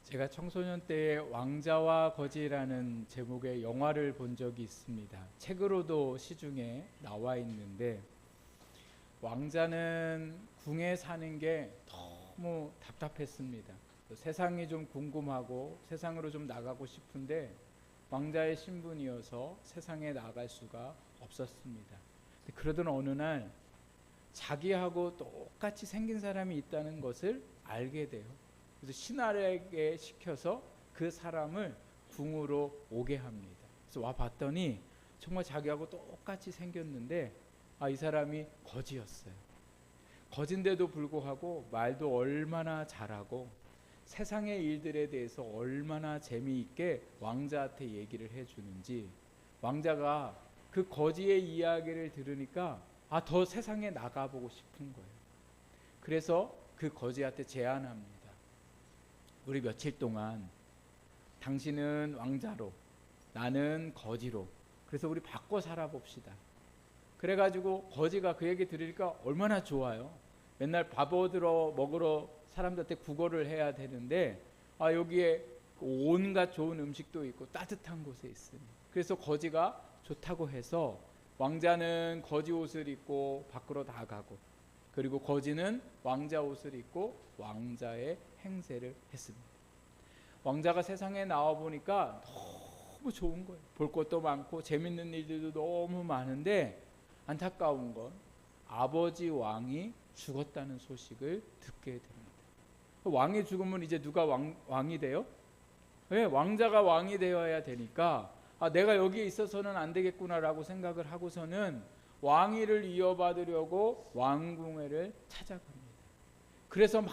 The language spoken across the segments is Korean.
제가 청소년 때 왕자와 거지라는 제목의 영화를 본 적이 있습니다. 책으로도 시중에 나와 있는데, 왕자는 궁에 사는 게 너무 답답했습니다. 세상이 좀 궁금하고 세상으로 좀 나가고 싶은데 왕자의 신분이어서 세상에 나갈 수가 없었습니다. 그러던 어느 날 자기하고 똑같이 생긴 사람이 있다는 것을 알게 돼요. 그래서 신하에게 시켜서 그 사람을 궁으로 오게 합니다. 그래서 와 봤더니 정말 자기하고 똑같이 생겼는데 이 사람이 거지였어요. 거진데도 불구하고 말도 얼마나 잘하고 세상의 일들에 대해서 얼마나 재미있게 왕자한테 얘기를 해주는지, 왕자가 그 거지의 이야기를 들으니까 더 세상에 나가보고 싶은 거예요. 그래서 그 거지한테 제안합니다. 우리 며칠 동안 당신은 왕자로 나는 거지로, 그래서 우리 바꿔 살아봅시다. 그래가지고 거지가 그 얘기 들으니까 얼마나 좋아요. 맨날 밥 얻으러 먹으러 사람들한테 구걸을 해야 되는데 여기에 온갖 좋은 음식도 있고 따뜻한 곳에 있으니, 그래서 거지가 좋다고 해서 왕자는 거지 옷을 입고 밖으로 나가고, 그리고 거지는 왕자 옷을 입고 왕자의 행세를 했습니다. 왕자가 세상에 나와 보니까 너무 좋은 거예요. 볼 것도 많고 재밌는 일들도 너무 많은데, 안타까운 건 아버지 왕이 죽었다는 소식을 듣게 됩니다. 왕이 죽으면 이제 누가 왕이 돼요? 네, 왕자가 왕이 되어야 되니까 내가 여기에 있어서는 안 되겠구나라고 생각을 하고서는 왕위를 이어받으려고 왕궁회를 찾아갑니다. 그래서 막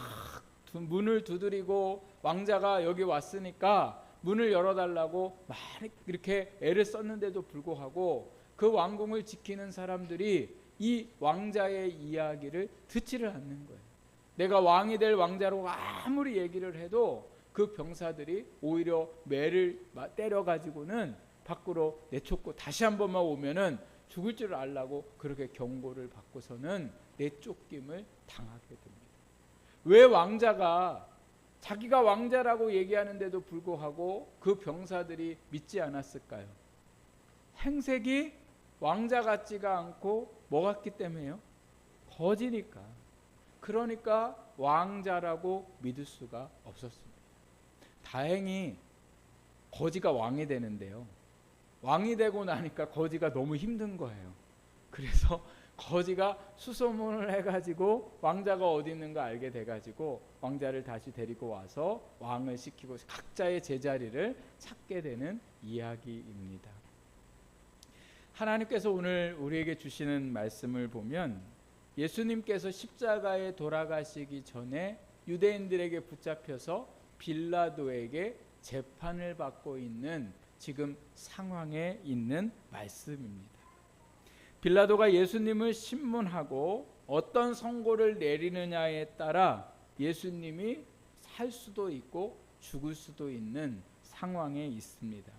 문을 두드리고 왕자가 여기 왔으니까 문을 열어달라고 막 이렇게 애를 썼는데도 불구하고 그 왕궁을 지키는 사람들이 이 왕자의 이야기를 듣지를 않는 거예요. 내가 왕이 될 왕자로 아무리 얘기를 해도 그 병사들이 오히려 매를 때려가지고는 밖으로 내쫓고 다시 한 번만 오면은 죽을 줄 알라고 그렇게 경고를 받고서는 내쫓김을 당하게 됩니다. 왜 왕자가 자기가 왕자라고 얘기하는데도 불구하고 그 병사들이 믿지 않았을까요? 행색이 왕자 같지가 않고 뭐 같기 때문에요? 거지니까. 그러니까 왕자라고 믿을 수가 없었습니다. 다행히 거지가 왕이 되는데요, 왕이 되고 나니까 거지가 너무 힘든 거예요. 그래서 거지가 수소문을 해가지고 왕자가 어디 있는가 알게 돼가지고 왕자를 다시 데리고 와서 왕을 시키고 각자의 제자리를 찾게 되는 이야기입니다. 하나님께서 오늘 우리에게 주시는 말씀을 보면, 예수님께서 십자가에 돌아가시기 전에 유대인들에게 붙잡혀서 빌라도에게 재판을 받고 있는 지금 상황에 있는 말씀입니다. 빌라도가 예수님을 신문하고 어떤 선고를 내리느냐에 따라 예수님이 살 수도 있고 죽을 수도 있는 상황에 있습니다.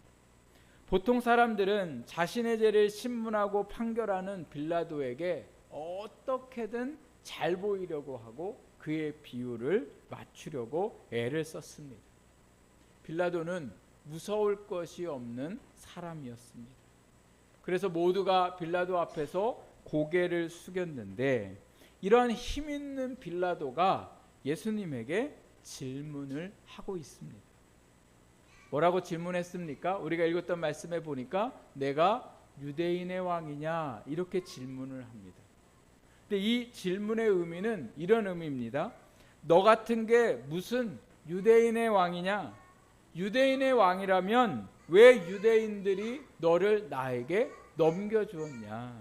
보통 사람들은 자신의 죄를 신문하고 판결하는 빌라도에게 어떻게든 잘 보이려고 하고 그의 비율을 맞추려고 애를 썼습니다. 빌라도는 무서울 것이 없는 사람이었습니다. 그래서 모두가 빌라도 앞에서 고개를 숙였는데, 이러한 힘 있는 빌라도가 예수님에게 질문을 하고 있습니다. 뭐라고 질문했습니까? 우리가 읽었던 말씀에 보니까 내가 유대인의 왕이냐, 이렇게 질문을 합니다. 근데 이 질문의 의미는 이런 의미입니다. 너 같은 게 무슨 유대인의 왕이냐? 유대인의 왕이라면 왜 유대인들이 너를 나에게 넘겨주었냐?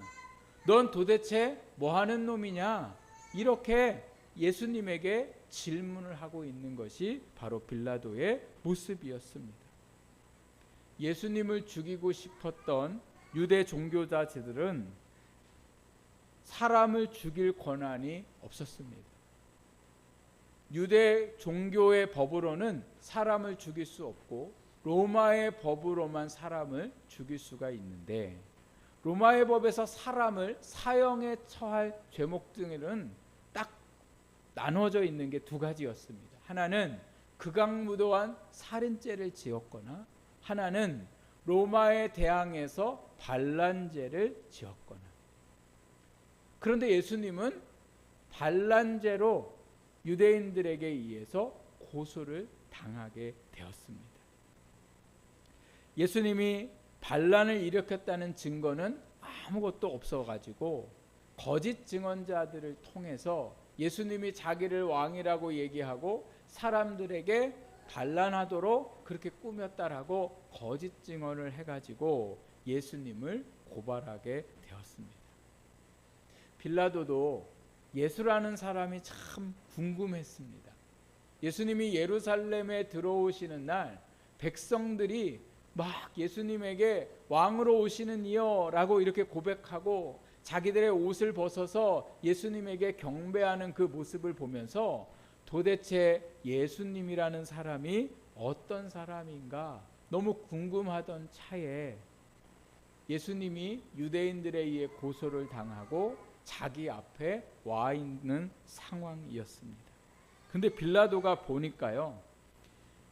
넌 도대체 뭐 하는 놈이냐? 이렇게 예수님에게 질문을 하고 있는 것이 바로 빌라도의 모습이었습니다. 예수님을 죽이고 싶었던 유대 종교자들은 사람을 죽일 권한이 없었습니다. 유대 종교의 법으로는 사람을 죽일 수 없고 로마의 법으로만 사람을 죽일 수가 있는데, 로마의 법에서 사람을 사형에 처할 죄목 등은 딱 나눠져 있는 게 두 가지였습니다. 하나는 극악무도한 살인죄를 지었거나 하나는 로마에 대항해서 반란죄를 지었거나. 그런데 예수님은 반란죄로 유대인들에게 의해서 고소를 당하게 되었습니다. 예수님이 반란을 일으켰다는 증거는 아무것도 없어가지고 거짓 증언자들을 통해서 예수님이 자기를 왕이라고 얘기하고 사람들에게 반란하도록 그렇게 꾸몄다라고 거짓 증언을 해가지고 예수님을 고발하게 되었습니다. 빌라도도 예수라는 사람이 참 궁금했습니다. 예수님이 예루살렘에 들어오시는 날 백성들이 막 예수님에게 왕으로 오시는 이여 라고 이렇게 고백하고 자기들의 옷을 벗어서 예수님에게 경배하는 그 모습을 보면서 도대체 예수님이라는 사람이 어떤 사람인가 너무 궁금하던 차에 예수님이 유대인들에 의해 고소를 당하고 자기 앞에 와 있는 상황이었습니다. 근데 빌라도가 보니까요,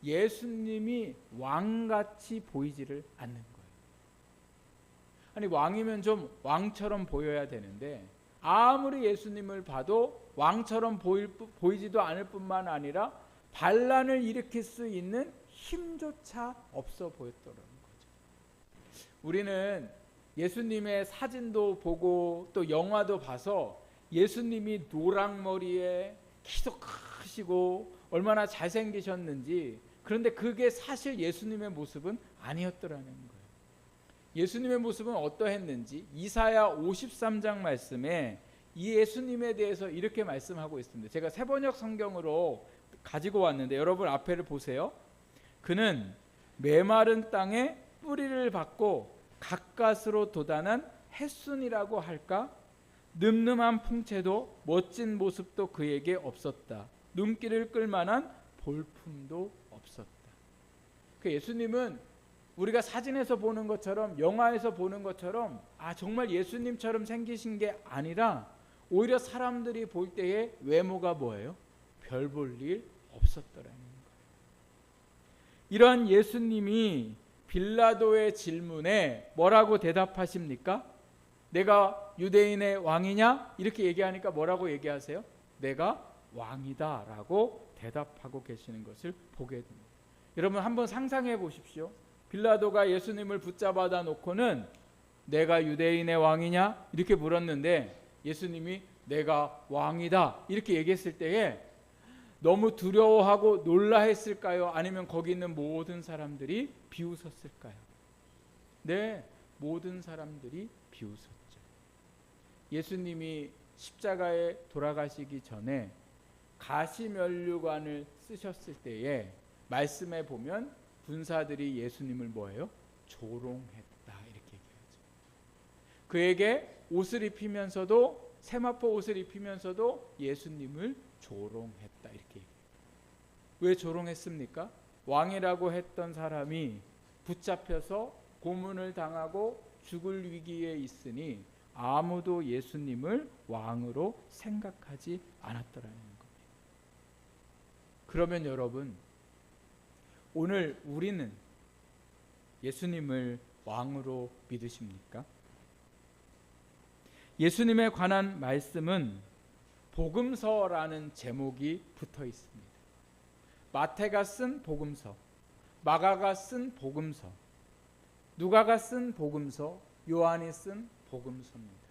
예수님이 왕같이 보이지를 않는 거예요. 아니, 왕이면 좀 왕처럼 보여야 되는데 아무리 예수님을 봐도 왕처럼 보이지도 않을 뿐만 아니라 반란을 일으킬 수 있는 힘조차 없어 보였더라는 거죠. 우리는 예수님의 사진도 보고 또 영화도 봐서 예수님이 노랑머리에 키도 크시고 얼마나 잘생기셨는지, 그런데 그게 사실 예수님의 모습은 아니었더라는 거예요. 예수님의 모습은 어떠했는지 이사야 53장 말씀에 이 예수님에 대해서 이렇게 말씀하고 있습니다. 제가 새번역 성경으로 가지고 왔는데 여러분 앞에를 보세요. 그는 메마른 땅에 뿌리를 받고 가까스로 돋아난 햇순이라고 할까? 늠름한 풍채도 멋진 모습도 그에게 없었다. 눈길을 끌만한 볼품도 없었다. 그 예수님은 우리가 사진에서 보는 것처럼, 영화에서 보는 것처럼 정말 예수님처럼 생기신 게 아니라 오히려 사람들이 볼 때의 외모가 뭐예요? 별 볼 일 없었더라는 거예요. 이러한 예수님이 빌라도의 질문에 뭐라고 대답하십니까? 내가 유대인의 왕이냐? 이렇게 얘기하니까 뭐라고 얘기하세요? 내가 왕이다 라고 대답하고 계시는 것을 보게 됩니다. 여러분 한번 상상해 보십시오. 빌라도가 예수님을 붙잡아다 놓고는 내가 유대인의 왕이냐? 이렇게 물었는데 예수님이 내가 왕이다 이렇게 얘기했을 때에 너무 두려워하고 놀라했을까요? 아니면 거기 있는 모든 사람들이 비웃었을까요? 네, 모든 사람들이 비웃었죠. 예수님이 십자가에 돌아가시기 전에 가시면류관을 쓰셨을 때에 말씀에 보면 군사들이 예수님을 뭐예요? 조롱했다 이렇게 얘기하죠. 그에게 옷을 입히면서도, 세마포 옷을 입히면서도 예수님을 조롱했다 이렇게 얘기해요. 왜 조롱했습니까? 왕이라고 했던 사람이 붙잡혀서 고문을 당하고 죽을 위기에 있으니 아무도 예수님을 왕으로 생각하지 않았더라는 겁니다. 그러면 여러분, 오늘 우리는 예수님을 왕으로 믿으십니까? 예수님에 관한 말씀은 복음서라는 제목이 붙어 있습니다. 마태가 쓴 복음서, 마가가 쓴 복음서, 누가가 쓴 복음서, 요한이 쓴 복음서입니다.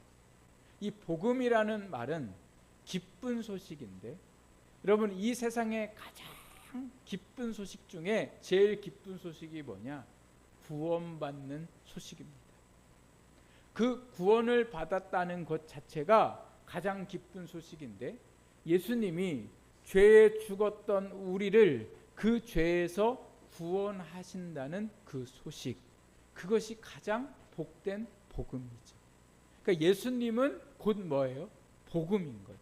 이 복음이라는 말은 기쁜 소식인데, 여러분 이 세상에 가장 기쁜 소식 중에 제일 기쁜 소식이 뭐냐? 구원받는 소식입니다. 그 구원을 받았다는 것 자체가 가장 기쁜 소식인데, 예수님이 죄에 죽었던 우리를 그 죄에서 구원하신다는 그 소식, 그것이 가장 복된 복음이죠. 그러니까 예수님은 곧 뭐예요? 복음인 거죠.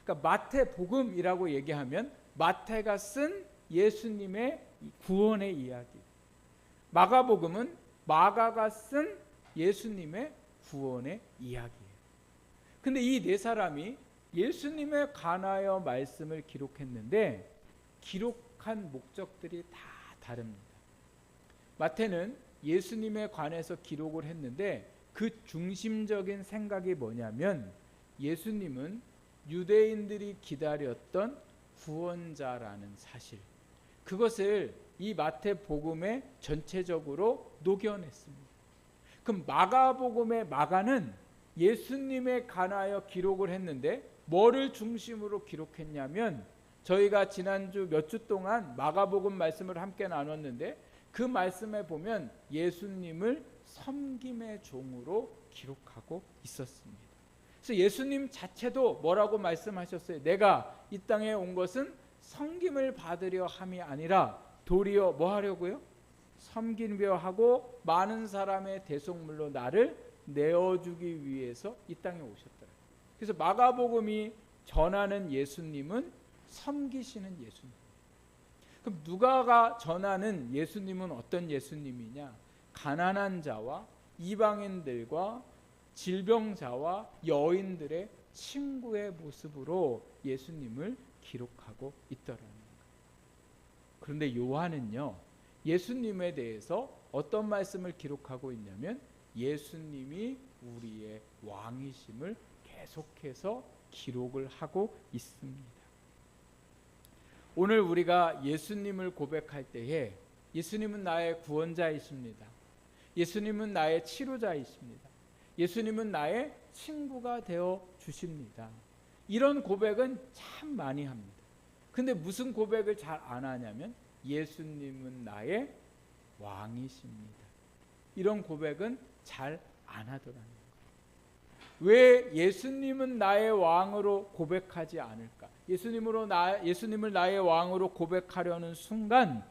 그러니까 마태복음이라고 얘기하면 마태가 쓴 예수님의 구원의 이야기, 마가복음은 마가가 쓴 예수님의 구원의 이야기예요. 근데 이 네 사람이 예수님에 관하여 말씀을 기록했는데 해석한 목적들이 다 다릅니다. 마태는 예수님에 관해서 기록을 했는데 그 중심적인 생각이 뭐냐면 예수님은 유대인들이 기다렸던 구원자라는 사실, 그것을 이 마태복음에 전체적으로 녹여냈습니다. 그럼 마가복음의 마가는 예수님에 관하여 기록을 했는데 뭐를 중심으로 기록했냐면, 저희가 지난주 몇 주 동안 마가복음 말씀을 함께 나눴는데 그 말씀에 보면 예수님을 섬김의 종으로 기록하고 있었습니다. 그래서 예수님 자체도 뭐라고 말씀하셨어요? 내가 이 땅에 온 것은 섬김을 받으려 함이 아니라 도리어 뭐 하려고요? 섬기려 하고 많은 사람의 대속물로 나를 내어주기 위해서 이 땅에 오셨더라. 그래서 마가복음이 전하는 예수님은 섬기시는 예수님. 그럼 누가가 전하는 예수님은 어떤 예수님이냐? 가난한 자와 이방인들과 질병자와 여인들의 친구의 모습으로 예수님을 기록하고 있더라는 거예요. 그런데 요한은요, 예수님에 대해서 어떤 말씀을 기록하고 있냐면 예수님이 우리의 왕이심을 계속해서 기록을 하고 있습니다. 오늘 우리가 예수님을 고백할 때에 예수님은 나의 구원자이십니다. 예수님은 나의 치료자이십니다. 예수님은 나의 친구가 되어 주십니다. 이런 고백은 참 많이 합니다. 근데 무슨 고백을 잘 안 하냐면 예수님은 나의 왕이십니다. 이런 고백은 잘 안 하더라는 거예요. 왜 예수님은 나의 왕으로 고백하지 않을까? 예수님을 나의 왕으로 고백하려는 순간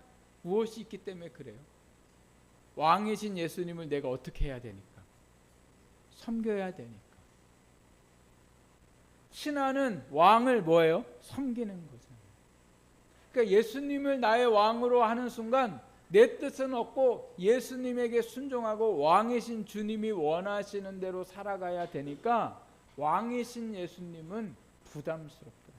무엇이 있기 때문에 그래요? 왕이신 예수님을 내가 어떻게 해야 되니까? 섬겨야 되니까. 신하는 왕을 뭐예요? 섬기는 거잖아요. 그러니까 예수님을 나의 왕으로 하는 순간 내 뜻은 없고 예수님에게 순종하고 왕이신 주님이 원하시는 대로 살아가야 되니까 왕이신 예수님은 부담스럽더라고요.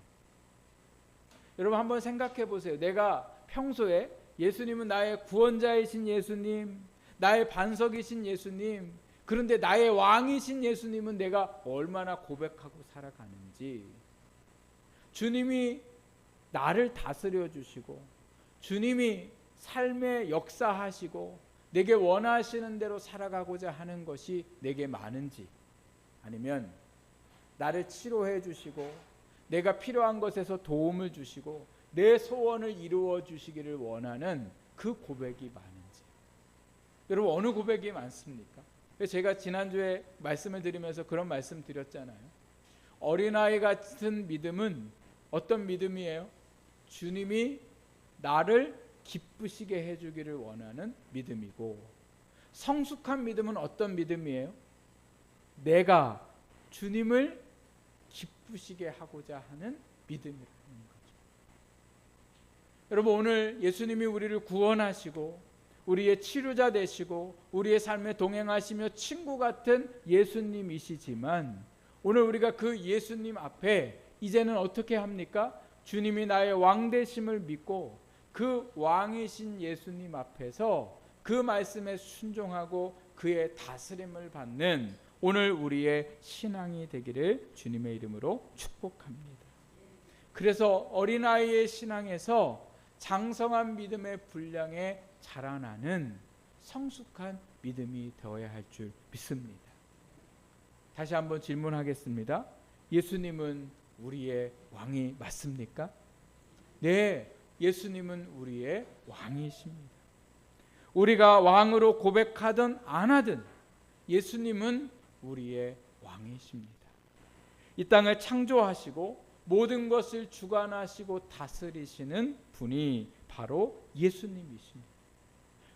여러분 한번 생각해 보세요. 내가 평소에 예수님은 나의 구원자이신 예수님, 나의 반석이신 예수님, 그런데 나의 왕이신 예수님은 내가 얼마나 고백하고 살아가는지, 주님이 나를 다스려 주시고 주님이 삶의 역사하시고 내게 원하시는 대로 살아가고자 하는 것이 내게 많은지, 아니면 나를 치료해 주시고 내가 필요한 것에서 도움을 주시고 내 소원을 이루어 주시기를 원하는 그 고백이 많은지. 여러분 어느 고백이 많습니까? 제가 지난주에 말씀을 드리면서 그런 말씀 드렸잖아요. 어린아이 같은 믿음은 어떤 믿음이에요? 주님이 나를 기쁘시게 해주기를 원하는 믿음이고, 성숙한 믿음은 어떤 믿음이에요? 내가 주님을 기쁘시게 하고자 하는 믿음이라는 거죠. 여러분 오늘 예수님이 우리를 구원하시고 우리의 치료자 되시고 우리의 삶에 동행하시며 친구 같은 예수님이시지만, 오늘 우리가 그 예수님 앞에 이제는 어떻게 합니까? 주님이 나의 왕 되심을 믿고 그 왕이신 예수님 앞에서 그 말씀에 순종하고 그의 다스림을 받는 오늘 우리의 신앙이 되기를 주님의 이름으로 축복합니다. 그래서 어린아이의 신앙에서 장성한 믿음의 분량에 자라나는 성숙한 믿음이 되어야 할 줄 믿습니다. 다시 한번 질문하겠습니다. 예수님은 우리의 왕이 맞습니까? 네, 예수님은 우리의 왕이십니다. 우리가 왕으로 고백하든 안 하든 예수님은 우리의 왕이십니다. 이 땅을 창조하시고 모든 것을 주관하시고 다스리시는 분이 바로 예수님이십니다.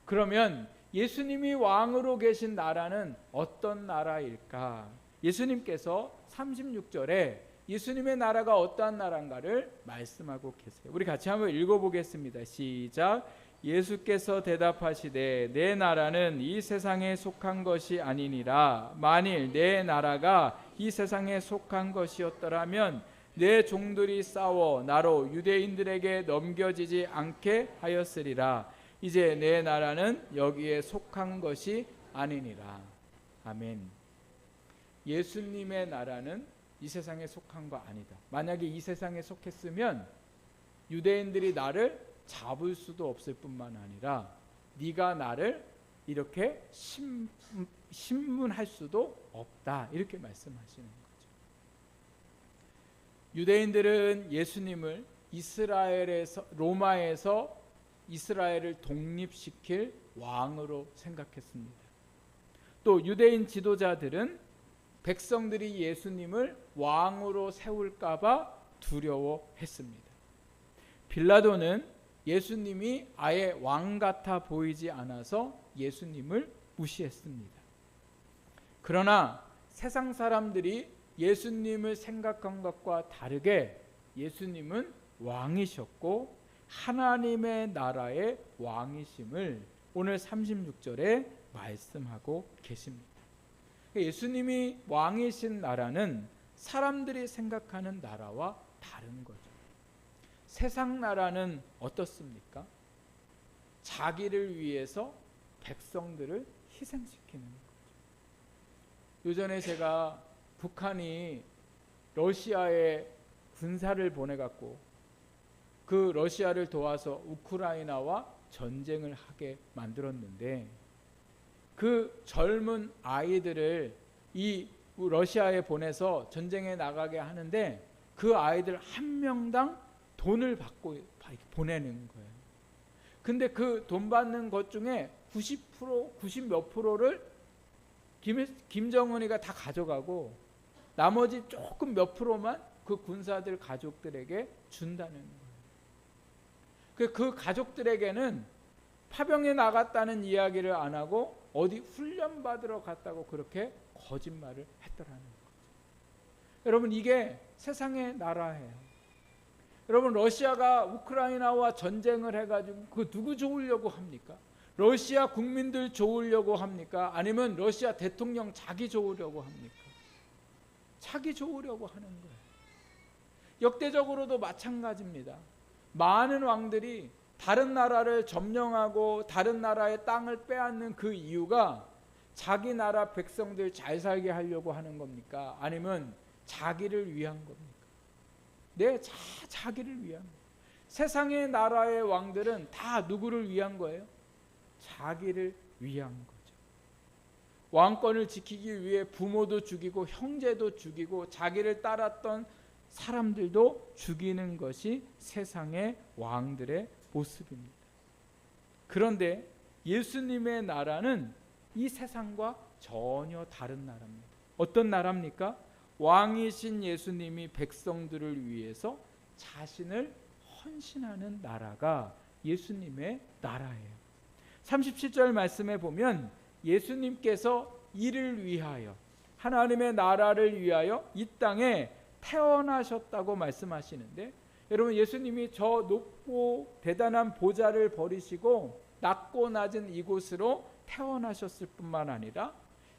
그러면 예수님이 왕으로 계신 나라는 어떤 나라일까? 예수님께서 36절에 예수님의 나라가 어떠한 나라인가를 말씀하고 계세요. 우리 같이 한번 읽어보겠습니다. 시작. 예수께서 대답하시되 내 나라는 이 세상에 속한 것이 아니니라. 만일 내 나라가 이 세상에 속한 것이었더라면 내 종들이 싸워 나로 유대인들에게 넘겨지지 않게 하였으리라. 이제 내 나라는 여기에 속한 것이 아니니라. 아멘. 예수님의 나라는 이 세상에 속한 거 아니다. 만약에 이 세상에 속했으면 유대인들이 나를 잡을 수도 없을 뿐만 아니라 네가 나를 이렇게 신문할 수도 없다. 이렇게 말씀하시는 거죠. 유대인들은 예수님을 로마에서 이스라엘을 독립시킬 왕으로 생각했습니다. 또 유대인 지도자들은 백성들이 예수님을 왕으로 세울까봐 두려워했습니다. 빌라도는 예수님이 아예 왕 같아 보이지 않아서 예수님을 무시했습니다. 그러나 세상 사람들이 예수님을 생각한 것과 다르게 예수님은 왕이셨고 하나님의 나라의 왕이심을 오늘 36절에 말씀하고 계십니다. 예수님이 왕이신 나라는 사람들이 생각하는 나라와 다른 거죠. 세상 나라는 어떻습니까? 자기를 위해서 백성들을 희생시키는 거죠. 요전에 제가 북한이 러시아에 군사를 보내갖고 그 러시아를 도와서 우크라이나와 전쟁을 하게 만들었는데 그 젊은 아이들을 이 러시아에 보내서 전쟁에 나가게 하는데 그 아이들 한 명당 돈을 받고 보내는 거예요. 근데 그 돈 받는 것 중에 90 몇 프로를 김정은이가 다 가져가고 나머지 조금 몇 프로만 그 군사들 가족들에게 준다는 거예요. 그 가족들에게는 파병에 나갔다는 이야기를 안 하고 어디 훈련 받으러 갔다고 그렇게 거짓말을 했더라는 거죠. 여러분, 이게 세상의 나라예요. 여러분, 러시아가 우크라이나와 전쟁을 해가지고 그 누구 좋으려고 합니까? 러시아 국민들 좋으려고 합니까? 아니면 러시아 대통령 자기 좋으려고 합니까? 자기 좋으려고 하는 거예요. 역대적으로도 마찬가지입니다. 많은 왕들이 다른 나라를 점령하고 다른 나라의 땅을 빼앗는 그 이유가 자기 나라 백성들 잘 살게 하려고 하는 겁니까? 아니면 자기를 위한 겁니까? 네, 자기를 위한 거예요. 세상의 나라의 왕들은 다 누구를 위한 거예요? 자기를 위한 거죠. 왕권을 지키기 위해 부모도 죽이고 형제도 죽이고 자기를 따랐던 사람들도 죽이는 것이 세상의 왕들의 모습입니다. 그런데 예수님의 나라는 이 세상과 전혀 다른 나라입니다. 어떤 나라입니까? 왕이신 예수님이 백성들을 위해서 자신을 헌신하는 나라가 예수님의 나라예요. 37절 말씀에 보면 예수님께서 이를 위하여, 하나님의 나라를 위하여 이 땅에 태어나셨다고 말씀하시는데, 여러분, 예수님이 저 높고 대단한 보좌를 버리시고 낮고 낮은 이곳으로 태어나셨을 뿐만 아니라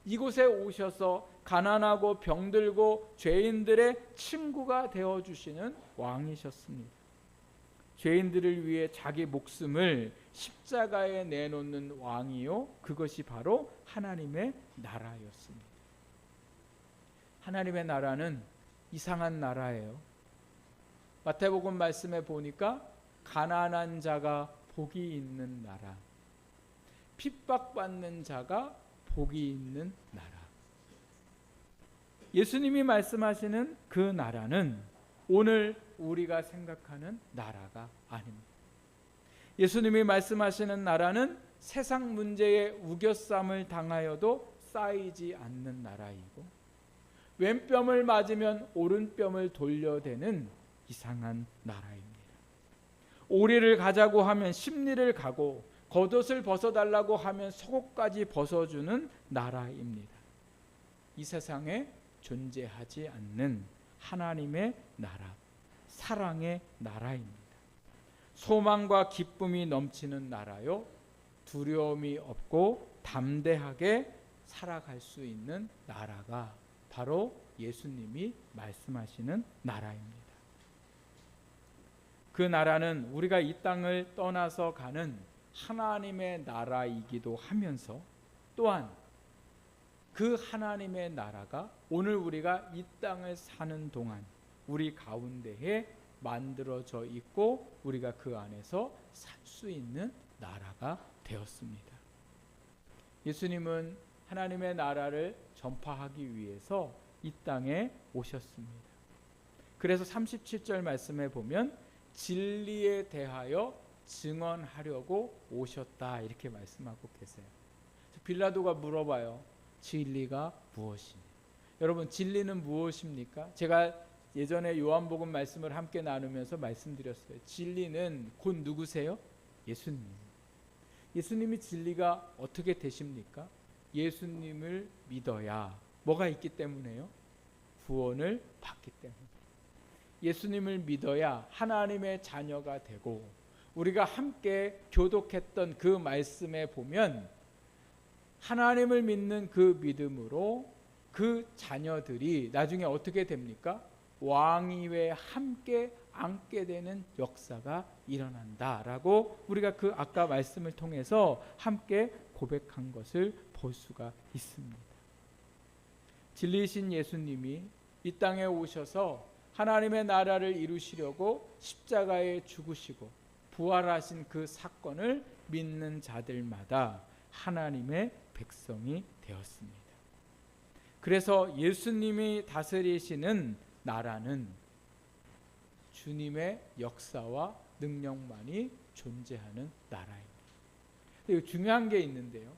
이곳에 오셔서 가난하고 병들고 죄인들의 친구가 되어주시는 왕이셨습니다. 죄인들을 위해 자기 목숨을 십자가에 내놓는 왕이요, 그것이 바로 하나님의 나라였습니다. 하나님의 나라는 이상한 나라예요. 마태복음 말씀에 보니까 가난한 자가 복이 있는 나라, 핍박받는 자가 복이 있는 나라. 예수님이 말씀하시는 그 나라는 오늘 우리가 생각하는 나라가 아닙니다. 예수님이 말씀하시는 나라는 세상 문제에 우겨쌈을 당하여도 쌓이지 않는 나라이고, 왼뺨을 맞으면 오른뺨을 돌려대는 이상한 나라입니다. 오리를 가자고 하면 십리를 가고 겉옷을 벗어달라고 하면 속옷까지 벗어주는 나라입니다. 이 세상에 존재하지 않는 하나님의 나라, 사랑의 나라입니다. 소망과 기쁨이 넘치는 나라요, 두려움이 없고 담대하게 살아갈 수 있는 나라가 바로 예수님이 말씀하시는 나라입니다. 그 나라는 우리가 이 땅을 떠나서 가는 하나님의 나라이기도 하면서 또한 그 하나님의 나라가 오늘 우리가 이 땅을 사는 동안 우리 가운데에 만들어져 있고 우리가 그 안에서 살 수 있는 나라가 되었습니다. 예수님은 하나님의 나라를 전파하기 위해서 이 땅에 오셨습니다. 그래서 37절 말씀에 보면 진리에 대하여 증언하려고 오셨다 이렇게 말씀하고 계세요. 빌라도가 물어봐요. 진리가 무엇이냐? 여러분, 진리는 무엇입니까? 제가 예전에 요한복음 말씀을 함께 나누면서 말씀드렸어요. 진리는 곧 누구세요? 예수님. 예수님이 진리가 어떻게 되십니까? 예수님을 믿어야 뭐가 있기 때문에요? 구원을 받기 때문에. 예수님을 믿어야 하나님의 자녀가 되고, 우리가 함께 교독했던 그 말씀에 보면 하나님을 믿는 그 믿음으로 그 자녀들이 나중에 어떻게 됩니까? 왕위에 함께 앉게 되는 역사가 일어난다라고 우리가 그 아까 말씀을 통해서 함께 고백한 것을 볼 수가 있습니다. 진리이신 예수님이 이 땅에 오셔서 하나님의 나라를 이루시려고 십자가에 죽으시고 부활하신 그 사건을 믿는 자들마다 하나님의 백성이 되었습니다. 그래서 예수님이 다스리시는 나라는 주님의 역사와 능력만이 존재하는 나라입니다. 그리고 중요한 게 있는데요.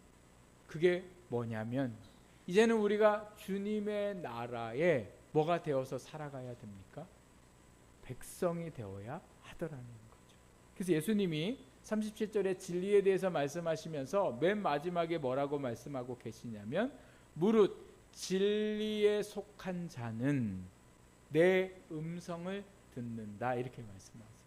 그게 뭐냐면 이제는 우리가 주님의 나라에 뭐가 되어서 살아가야 됩니까? 백성이 되어야 하더라는 거죠. 그래서 예수님이 37절에 진리에 대해서 말씀하시면서 맨 마지막에 뭐라고 말씀하고 계시냐면 무릇 진리에 속한 자는 내 음성을 듣는다 이렇게 말씀하세요.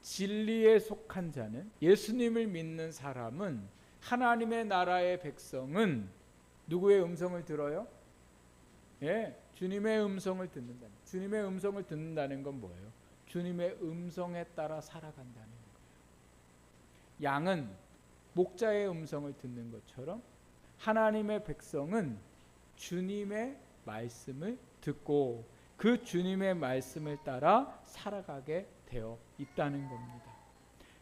진리에 속한 자는, 예수님을 믿는 사람은, 하나님의 나라의 백성은 누구의 음성을 들어요? 예, 주님의 음성을 듣는다. 주님의 음성을 듣는다는 건 뭐예요? 주님의 음성에 따라 살아간다는 거예요. 양은 목자의 음성을 듣는 것처럼 하나님의 백성은 주님의 말씀을 듣고 그 주님의 말씀을 따라 살아가게 되어 있다는 겁니다.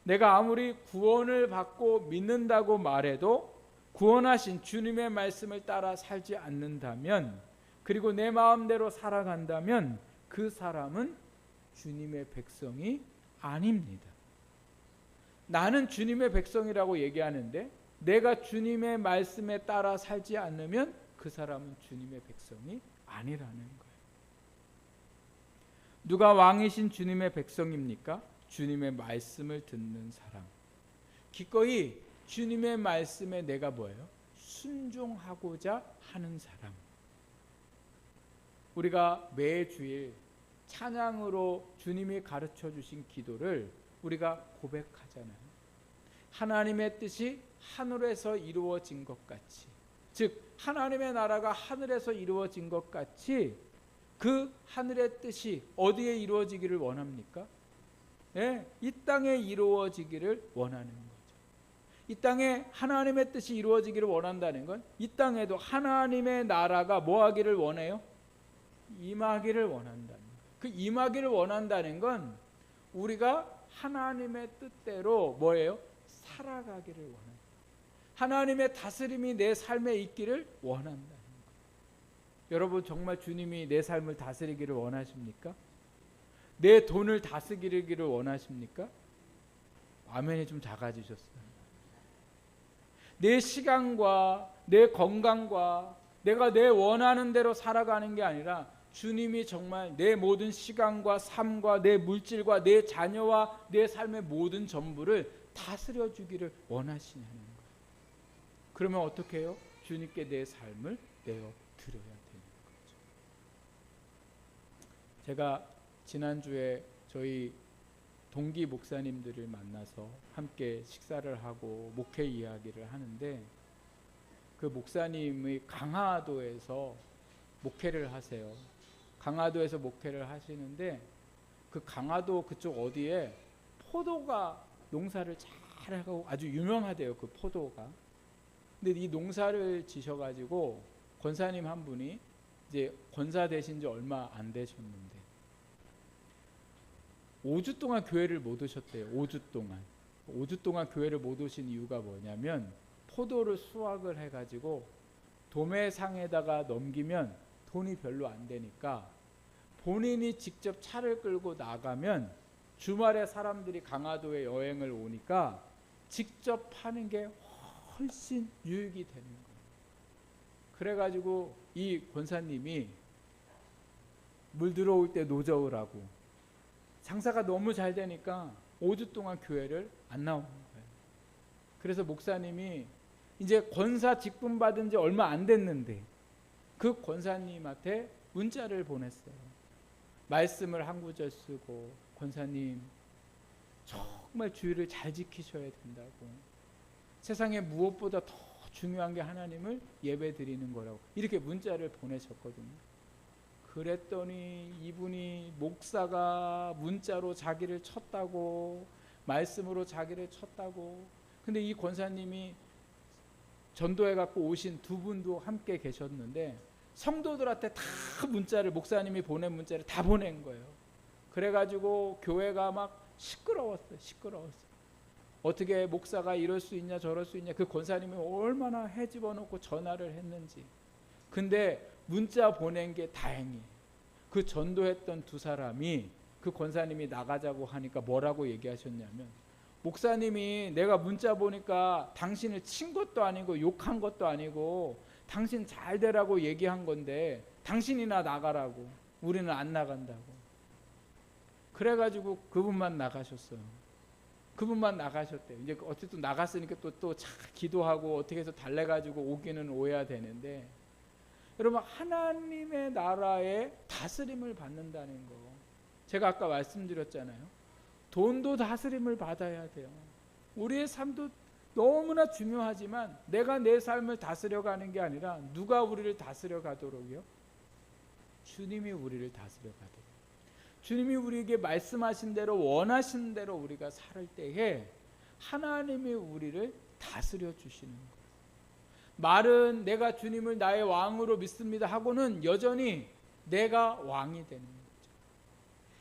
내가 아무리 구원을 받고 믿는다고 말해도 구원하신 주님의 말씀을 따라 살지 않는다면, 그리고 내 마음대로 살아간다면 그 사람은 주님의 백성이 아닙니다. 나는 주님의 백성이라고 얘기하는데 내가 주님의 말씀에 따라 살지 않으면 그 사람은 주님의 백성이 아니라는 거예요. 누가 왕이신 주님의 백성입니까? 주님의 말씀을 듣는 사람. 기꺼이 주님의 말씀에 내가 뭐예요? 순종하고자 하는 사람. 우리가 매주일 찬양으로 주님이 가르쳐 주신 기도를 우리가 고백하잖아요. 하나님의 뜻이 하늘에서 이루어진 것 같이, 즉 하나님의 나라가 하늘에서 이루어진 것 같이 그 하늘의 뜻이 어디에 이루어지기를 원합니까? 네, 이 땅에 이루어지기를 원하는 거죠. 이 땅에 하나님의 뜻이 이루어지기를 원한다는 건 이 땅에도 하나님의 나라가 뭐 하기를 원해요? 임하기를 원한다는 거예요. 그 임하기를 원한다는 건 우리가 하나님의 뜻대로 뭐예요? 살아가기를 원해요. 하나님의 다스림이 내 삶에 있기를 원한다는 거예요. 여러분, 정말 주님이 내 삶을 다스리기를 원하십니까? 내 돈을 다스리기를 원하십니까? 아멘이 좀 작아지셨어요. 내 시간과 내 건강과 내가 내 원하는 대로 살아가는 게 아니라 주님이 정말 내 모든 시간과 삶과 내 물질과 내 자녀와 내 삶의 모든 전부를 다스려 주기를 원하시냐는 거예요. 그러면 어떻게 해요? 주님께 내 삶을 내어 드려야 되는 거죠. 제가 지난주에 저희 동기 목사님들을 만나서 함께 식사를 하고 목회 이야기를 하는데, 그 목사님의 강화도에서 목회를 하세요. 강화도에서 목회를 하시는데 그 강화도 그쪽 어디에 포도가 농사를 잘 하고 아주 유명하대요. 그 포도가. 근데 이 농사를 지셔가지고 권사님 한 분이 이제 권사 되신 지 얼마 안 되셨는데 5주 동안 교회를 못 오셨대요. 5주 동안. 5주 동안 교회를 못 오신 이유가 뭐냐면 포도를 수확을 해가지고 도매상에다가 넘기면 돈이 별로 안 되니까 본인이 직접 차를 끌고 나가면 주말에 사람들이 강화도에 여행을 오니까 직접 파는 게 훨씬 유익이 되는 거예요. 그래가지고 이 권사님이 물 들어올 때 노저으라고 장사가 너무 잘 되니까 5주 동안 교회를 안 나오는 거예요. 그래서 목사님이 이제 권사 직분 받은 지 얼마 안 됐는데 그 권사님한테 문자를 보냈어요. 말씀을 한 구절 쓰고 권사님 정말 주의를 잘 지키셔야 된다고. 세상에 무엇보다 더 중요한 게 하나님을 예배 드리는 거라고 이렇게 문자를 보내셨거든요. 그랬더니 이분이 목사가 문자로 자기를 쳤다고 말씀으로 자기를 쳤다고. 근데 이 권사님이 전도해 갖고 오신 두 분도 함께 계셨는데 성도들한테 다 문자를 목사님이 보낸 문자를 다 보낸 거예요. 그래가지고 교회가 막 시끄러웠어요. 어떻게 목사가 이럴 수 있냐 저럴 수 있냐. 그 권사님이 얼마나 헤집어놓고 전화를 했는지. 근데 문자 보낸 게 다행이에요. 그 전도했던 두 사람이 그 권사님이 나가자고 하니까 뭐라고 얘기하셨냐면 목사님이 내가 문자 보니까 당신을 친 것도 아니고 욕한 것도 아니고 당신 잘 되라고 얘기한 건데 당신이나 나가라고. 우리는 안 나간다고. 그래가지고 그분만 나가셨어요. 그분만 나가셨대요. 이제 어쨌든 나갔으니까 또 기도하고 어떻게 해서 달래가지고 오기는 오야 되는데 여러분 하나님의 나라의 다스림을 받는다는 거 제가 아까 말씀드렸잖아요. 돈도 다스림을 받아야 돼요. 우리의 삶도 너무나 중요하지만 내가 내 삶을 다스려가는 게 아니라 누가 우리를 다스려가도록요? 주님이 우리를 다스려가도록. 주님이 우리에게 말씀하신 대로 원하신 대로 우리가 살 때에 하나님이 우리를 다스려 주시는 거예요. 말은 내가 주님을 나의 왕으로 믿습니다 하고는 여전히 내가 왕이 되는 거죠.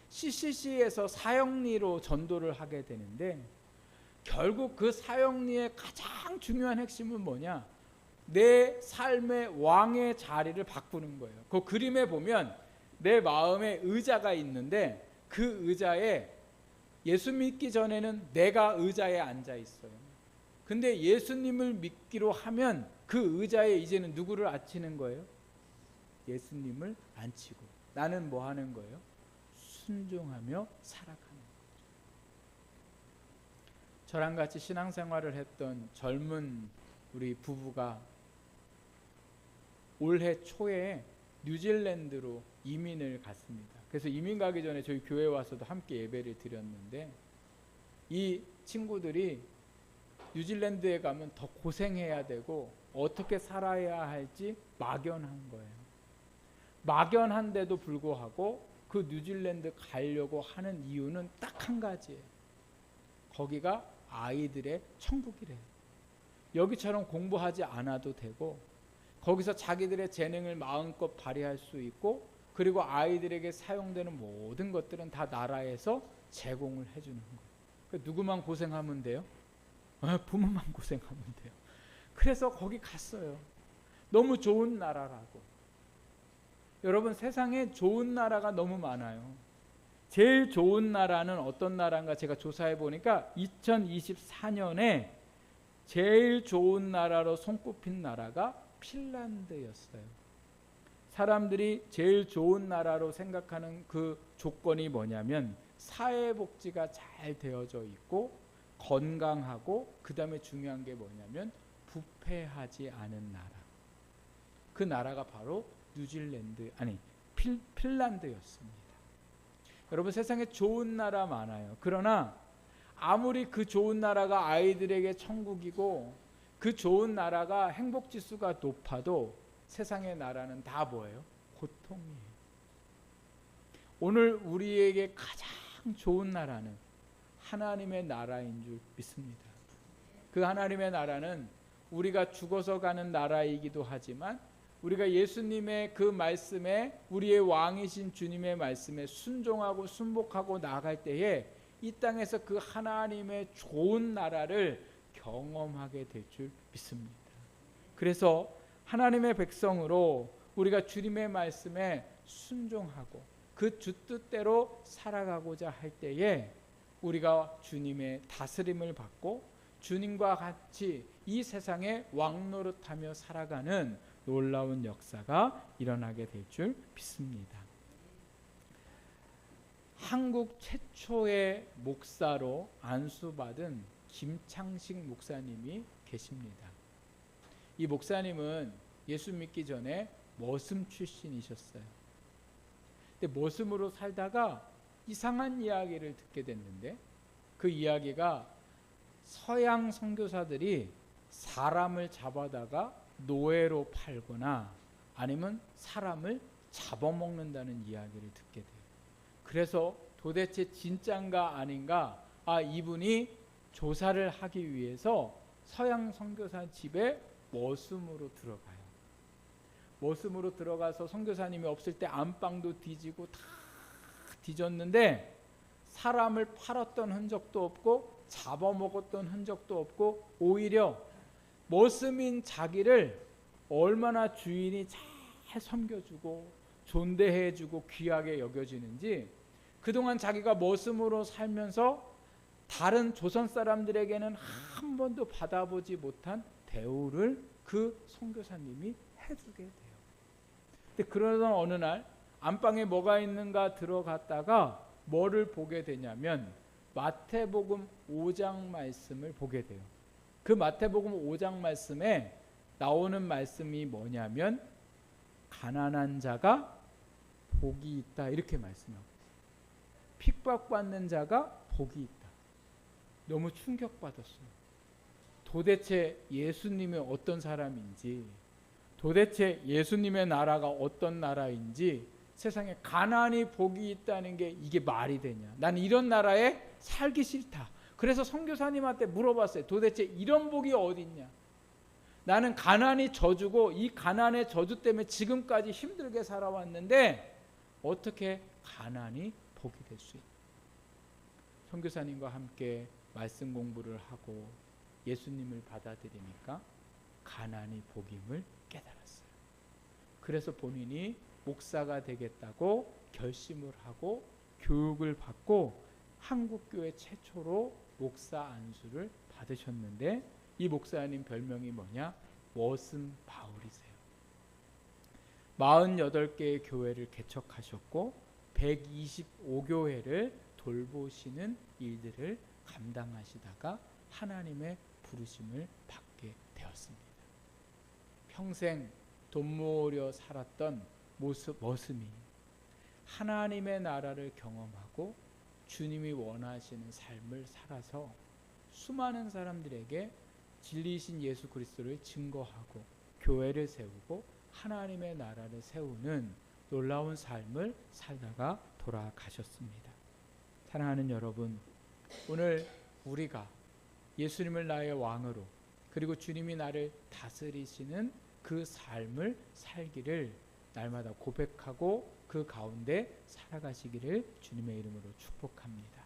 CCC에서 사형리로 전도를 하게 되는데 결국 그 사형리의 가장 중요한 핵심은 뭐냐? 내 삶의 왕의 자리를 바꾸는 거예요. 그 그림에 보면 내 마음에 의자가 있는데 그 의자에 예수 믿기 전에는 내가 의자에 앉아 있어요. 근데 예수님을 믿기로 하면 그 의자에 이제는 누구를 앉히는 거예요? 예수님을 앉히고 나는 뭐 하는 거예요? 순종하며 살아가는 거죠. 저랑 같이 신앙생활을 했던 젊은 우리 부부가 올해 초에 뉴질랜드로 이민을 갔습니다. 그래서 이민 가기 전에 저희 교회에 와서도 함께 예배를 드렸는데 이 친구들이 뉴질랜드에 가면 더 고생해야 되고 어떻게 살아야 할지 막연한 거예요. 막연한데도 불구하고 그 뉴질랜드 가려고 하는 이유는 딱 한 가지예요. 거기가 아이들의 천국이래요. 여기처럼 공부하지 않아도 되고 거기서 자기들의 재능을 마음껏 발휘할 수 있고 그리고 아이들에게 사용되는 모든 것들은 다 나라에서 제공을 해주는 거예요. 그러니까 누구만 고생하면 돼요? 부모만 고생하면 돼요. 그래서 거기 갔어요. 너무 좋은 나라라고. 여러분 세상에 좋은 나라가 너무 많아요. 제일 좋은 나라는 어떤 나라인가 제가 조사해 보니까 2024년에 제일 좋은 나라로 손꼽힌 나라가 핀란드였어요. 사람들이 제일 좋은 나라로 생각하는 그 조건이 뭐냐면 사회복지가 잘 되어져 있고 건강하고 그 다음에 중요한 게 뭐냐면 부패하지 않은 나라. 그 나라가 바로 핀란드였습니다. 여러분 세상에 좋은 나라 많아요. 그러나 아무리 그 좋은 나라가 아이들에게 천국이고 그 좋은 나라가 행복지수가 높아도 세상의 나라는 다 뭐예요? 고통이에요. 오늘 우리에게 가장 가장 좋은 나라는 하나님의 나라인 줄 믿습니다. 그 하나님의 나라는 우리가 죽어서 가는 나라이기도 하지만 우리가 예수님의 그 말씀에, 우리의 왕이신 주님의 말씀에 순종하고 순복하고 나아갈 때에 이 땅에서 그 하나님의 좋은 나라를 경험하게 될 줄 믿습니다. 그래서 하나님의 백성으로 우리가 주님의 말씀에 순종하고 그 주 뜻대로 살아가고자 할 때에 우리가 주님의 다스림을 받고 주님과 같이 이 세상에 왕노릇하며 살아가는 놀라운 역사가 일어나게 될 줄 믿습니다. 한국 최초의 목사로 안수받은 김창식 목사님이 계십니다. 이 목사님은 예수 믿기 전에 머슴 출신이셨어요. 근데 머슴으로 살다가 이상한 이야기를 듣게 됐는데, 그 이야기가 서양 선교사들이 사람을 잡아다가 노예로 팔거나 아니면 사람을 잡아먹는다는 이야기를 듣게 돼요. 그래서 도대체 진짠가 아닌가, 이분이 조사를 하기 위해서 서양 선교사 집에 머슴으로 들어가요. 머슴으로 들어가서 선교사님이 없을 때 안방도 뒤지고 다 뒤졌는데 사람을 팔았던 흔적도 없고 잡아먹었던 흔적도 없고, 오히려 머슴인 자기를 얼마나 주인이 잘 섬겨주고 존대해주고 귀하게 여겨지는지, 그동안 자기가 머슴으로 살면서 다른 조선 사람들에게는 한 번도 받아보지 못한 대우를 그 선교사님이 해주게 돼요. 근데 그러던 어느 날 안방에 뭐가 있는가 들어갔다가 뭐를 보게 되냐면 마태복음 5장 말씀을 보게 돼요. 그 마태복음 5장 말씀에 나오는 말씀이 뭐냐면 가난한 자가 복이 있다, 이렇게 말씀하고 있어요. 핍박받는 자가 복이 있다. 너무 충격받았어요. 도대체 예수님이 어떤 사람인지, 도대체 예수님의 나라가 어떤 나라인지, 세상에 가난이 복이 있다는 게 이게 말이 되냐, 난 이런 나라에 살기 싫다. 그래서 선교사님한테 물어봤어요. 도대체 이런 복이 어디 있냐, 나는 가난이 저주고 이 가난의 저주 때문에 지금까지 힘들게 살아왔는데 어떻게 가난이 복이 될 수 있냐. 선교사님과 함께 말씀 공부를 하고 예수님을 받아들이니까 가난이 복임을 깨달았어요. 그래서 본인이 목사가 되겠다고 결심을 하고 교육을 받고 한국교회 최초로 목사 안수를 받으셨는데, 이 목사님 별명이 뭐냐? 머슴 바울이세요. 48개의 교회를 개척하셨고 125교회를 돌보시는 일들을 감당하시다가 하나님의 부르심을 받게 되었습니다. 평생 돈 모으려 살았던 머슴이 하나님의 나라를 경험하고 주님이 원하시는 삶을 살아서 수많은 사람들에게 진리이신 예수 그리스도를 증거하고 교회를 세우고 하나님의 나라를 세우는 놀라운 삶을 살다가 돌아가셨습니다. 사랑하는 여러분, 오늘 우리가 예수님을 나의 왕으로, 그리고 주님이 나를 다스리시는 그 삶을 살기를 날마다 고백하고 그 가운데 살아가시기를 주님의 이름으로 축복합니다.